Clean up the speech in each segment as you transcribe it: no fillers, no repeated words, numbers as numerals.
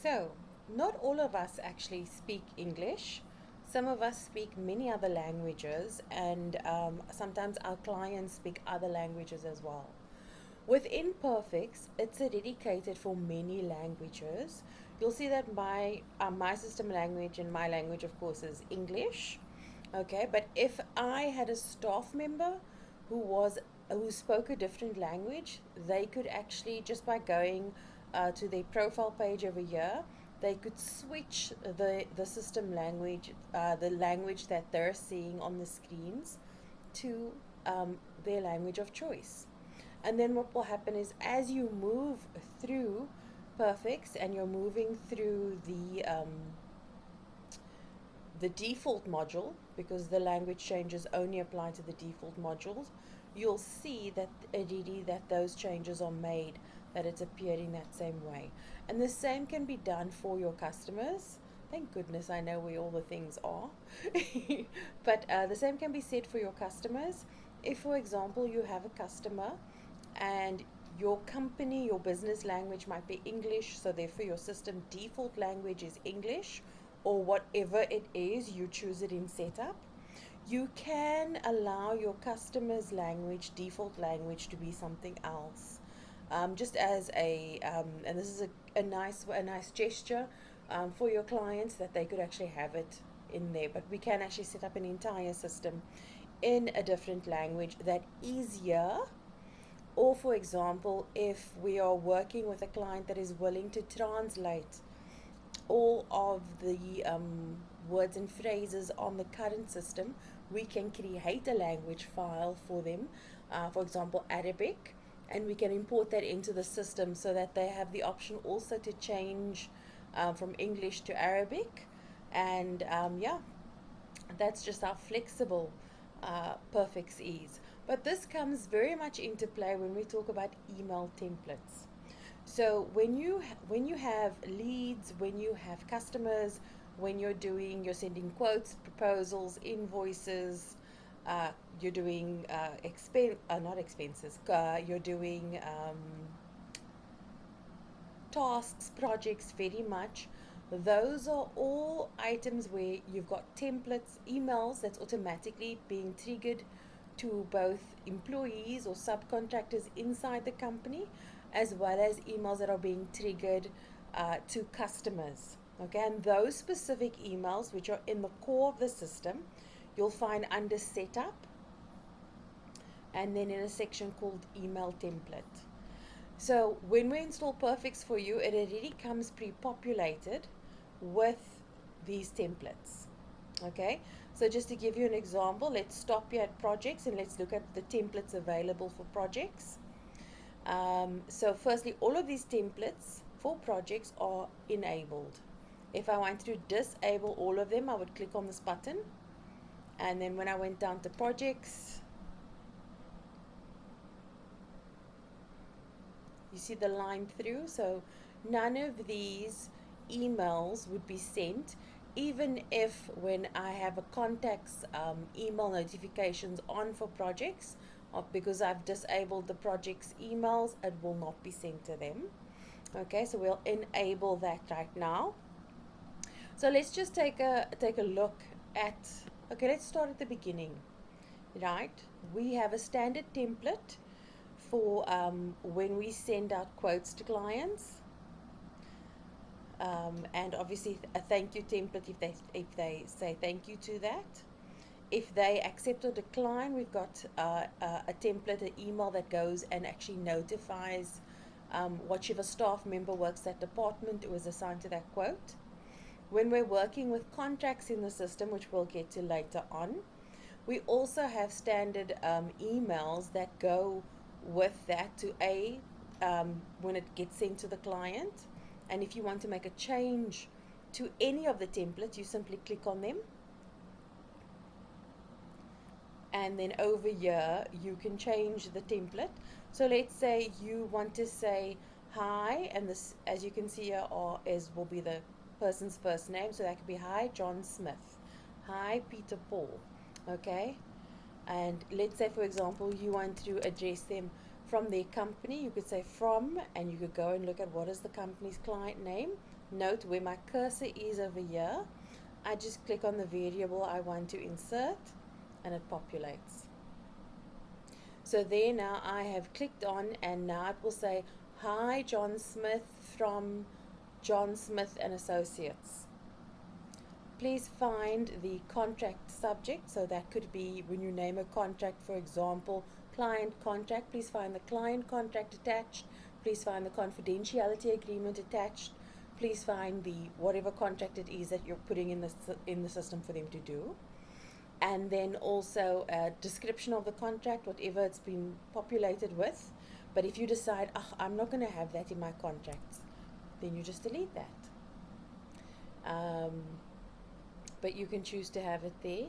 So, not all of us actually speak English. Some of us speak many other languages, and sometimes our clients speak other languages as well. Within Perfix, it's dedicated for many languages. You'll see that my system language and my language, of course, is English. Okay, but if I had a staff member who was who spoke a different language, they could actually, just by going to their profile page over here, they could switch the system language, the language that they're seeing on the screens, to their language of choice. And then what will happen is, as you move through Perfix and you're moving through the default module, because the language changes only apply to the default modules, you'll see that that those changes are made, that it's appearing that same way. And the same can be done for your customers. Thank goodness I know where all the things are. But the same can be said for your customers. If, for example, you have a customer and your company, your business language might be English, so therefore your system default language is English, or whatever it is, you choose it in setup. You can allow your customer's language, default language, to be something else. Just as and this is a nice gesture for your clients, that they could actually have it in there. But we can actually set up an entire system in a different language that easier. Or, for example, if we are working with a client that is willing to translate all of the words and phrases on the current system, we can create a language file for them, for example, Arabic, and we can import that into the system so that they have the option also to change from English to Arabic. And yeah, that's just how flexible Perfix is. But this comes very much into play when we talk about email templates. So when you have leads, when you have customers, when you're sending quotes, proposals, invoices, you're doing not expenses, you're doing tasks, projects, very much. Those are all items where you've got templates, emails that's automatically being triggered to both employees or subcontractors inside the company, as well as emails that are being triggered to customers. Okay, and those specific emails, which are in the core of the system, you'll find under setup, and then in a section called email template. So when we install Perfix for you, it already comes pre-populated with these templates. Okay, so just to give you an example, let's stop here at projects and let's look at the templates available for projects. So firstly, all of these templates for projects are enabled. If I wanted to disable all of them, I would click on this button, and then when I went down to projects, you see the line through. So none of these emails would be sent, even if when I have a contacts email notifications on for projects, because I've disabled the projects emails, it will not be sent to them. Okay, so we'll enable that right now. So let's just take a look at, okay, let's start at the beginning. Right, we have a standard template for when we send out quotes to clients, and obviously a thank you template if they say thank you to that. If they accept or decline, we've got a template, an email that goes and actually notifies whichever staff member works that department who is assigned to that quote. When we're working with contracts in the system, which we'll get to later on, we also have standard emails that go with that to when it gets sent to the client. And if you want to make a change to any of the templates, you simply click on them. And then over here, you can change the template. So let's say you want to say hi, and this, as you can see here, will be the person's first name. So that could be hi, John Smith. Hi, Peter Paul. Okay. And let's say, for example, you want to address them from their company. You could say from, and you could go and look at what is the company's client name. Note where my cursor is over here. I just click on the variable I want to insert, and it populates. So there now I have clicked on, and now it will say, hi, John Smith from John Smith and Associates. Please find the contract subject. So that could be when you name a contract, for example, client contract. Please find the client contract attached. Please find the confidentiality agreement attached. Please find the whatever contract it is that you're putting in the system for them to do. And then also a description of the contract, whatever it's been populated with. But if you decide, I'm not going to have that in my contracts, then you just delete that. But you can choose to have it there.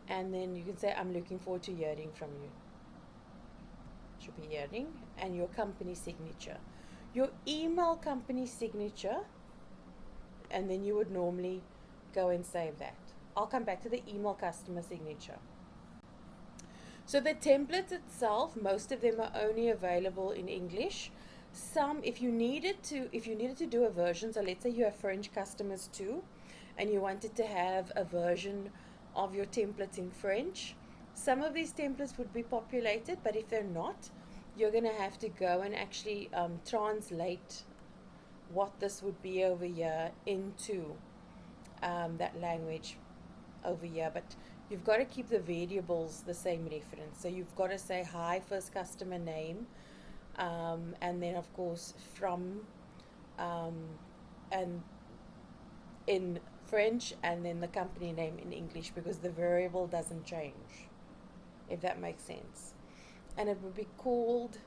And then you can say, I'm looking forward to hearing from you. Should be hearing. And your company signature. Your email company signature. And then you would normally go and save that. I'll come back to the email customer signature. So the templates itself, most of them are only available in English. Some, if you needed to do a version, so let's say you have French customers too, and you wanted to have a version of your templates in French, some of these templates would be populated, but if they're not, you're going to have to go and actually translate what this would be over here into that language over here. But you've got to keep the variables the same reference. So you've got to say hi, first customer name, and then of course from, and in French, and then the company name in English, because the variable doesn't change, if that makes sense. And it would be called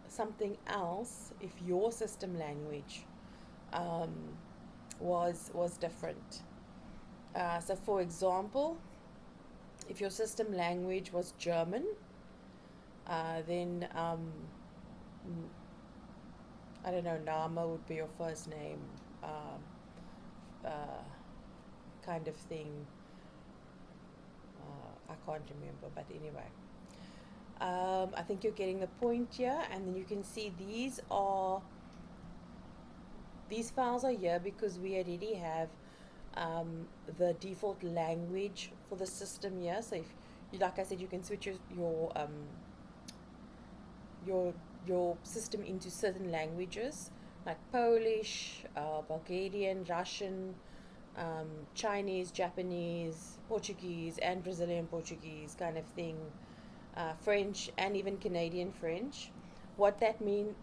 something else if your system language was different. So for example, if your system language was German, then I don't know, Nama would be your first name, kind of thing. I can't remember, but anyway. I think you're getting the point here. And then you can see these files are here because we already have the default language for the system here. So if you, like I said, you can switch your system into certain languages like Polish, Bulgarian, Russian, Chinese, Japanese, Portuguese, and Brazilian Portuguese kind of thing, French, and even Canadian French. What that means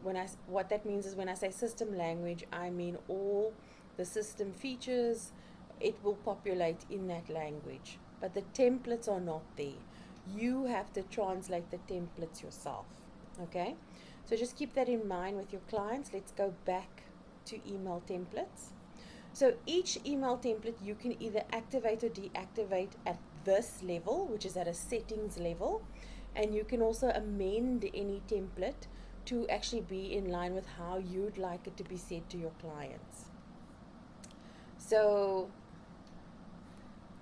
is when I say system language, I mean all the system features. It will populate in that language, but the templates are not there. You have to translate the templates yourself. Okay, so just keep that in mind with your clients. Let's go back to email templates. So each email template you can either activate or deactivate at this level, which is at a settings level, and you can also amend any template to actually be in line with how you'd like it to be said to your clients. So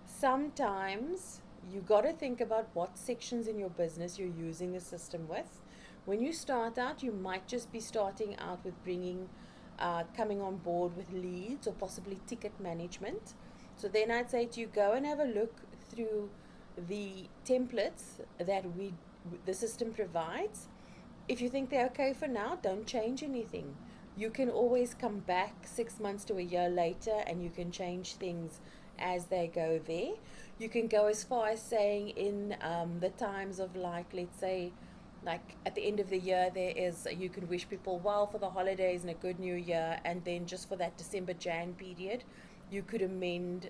sometimes you got to think about what sections in your business you're using the system with. When you start out, you might just be starting out with coming on board with leads or possibly ticket management. So then I'd say to you, go and have a look through the templates that the system provides. If you think they're okay for now, don't change anything. You can always come back 6 months to a year later and you can change things as they go there. You can go as far as saying in the times of, like, let's say, like at the end of the year, you can wish people well for the holidays and a good new year, and then just for that December-Jan period, you could amend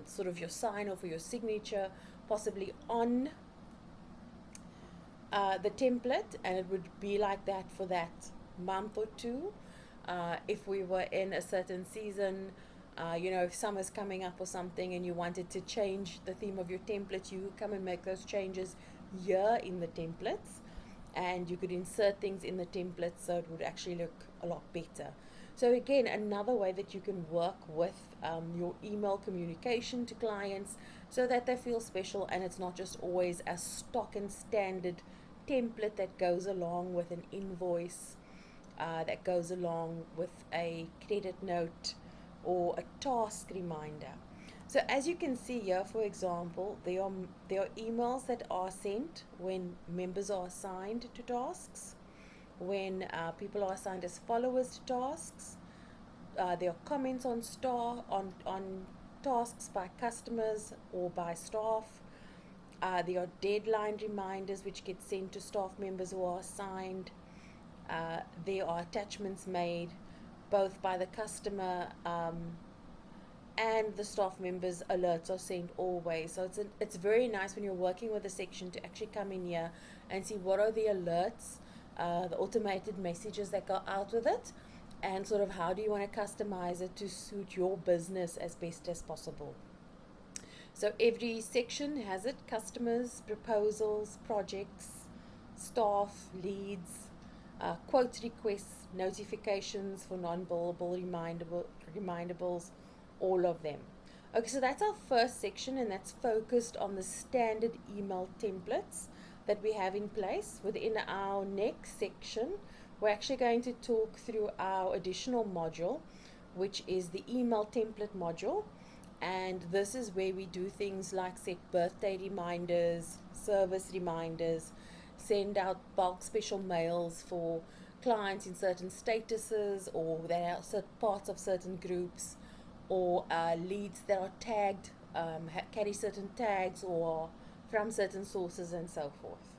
sort of your sign-off or your signature possibly on the template, and it would be like that for that month or two. If we were in a certain season, if summer's coming up or something and you wanted to change the theme of your template, you come and make those changes here in the templates, and you could insert things in the templates so it would actually look a lot better. So again, another way that you can work with your email communication to clients so that they feel special and it's not just always a stock and standard template that goes along with an invoice, that goes along with a credit note or a task reminder. So as you can see here, for example, there are emails that are sent when members are assigned to tasks, when people are assigned as followers to tasks. There are comments on tasks by customers or by staff. There are deadline reminders which get sent to staff members who are assigned. There are attachments made both by the customer and the staff members. Alerts are sent always. So it's very nice when you're working with a section to actually come in here and see what are the alerts, the automated messages that go out with it, and sort of how do you want to customize it to suit your business as best as possible. So every section has it: customers, proposals, projects, staff, leads, quote requests, notifications for non-billable remindables, all of them. Okay, so that's our first section, and that's focused on the standard email templates that we have in place. Within our next section, we're actually going to talk through our additional module, which is the email template module. And this is where we do things like set birthday reminders, service reminders, send out bulk special mails for clients in certain statuses, or that are parts of certain groups, or leads that are tagged, carry certain tags or from certain sources, and so forth.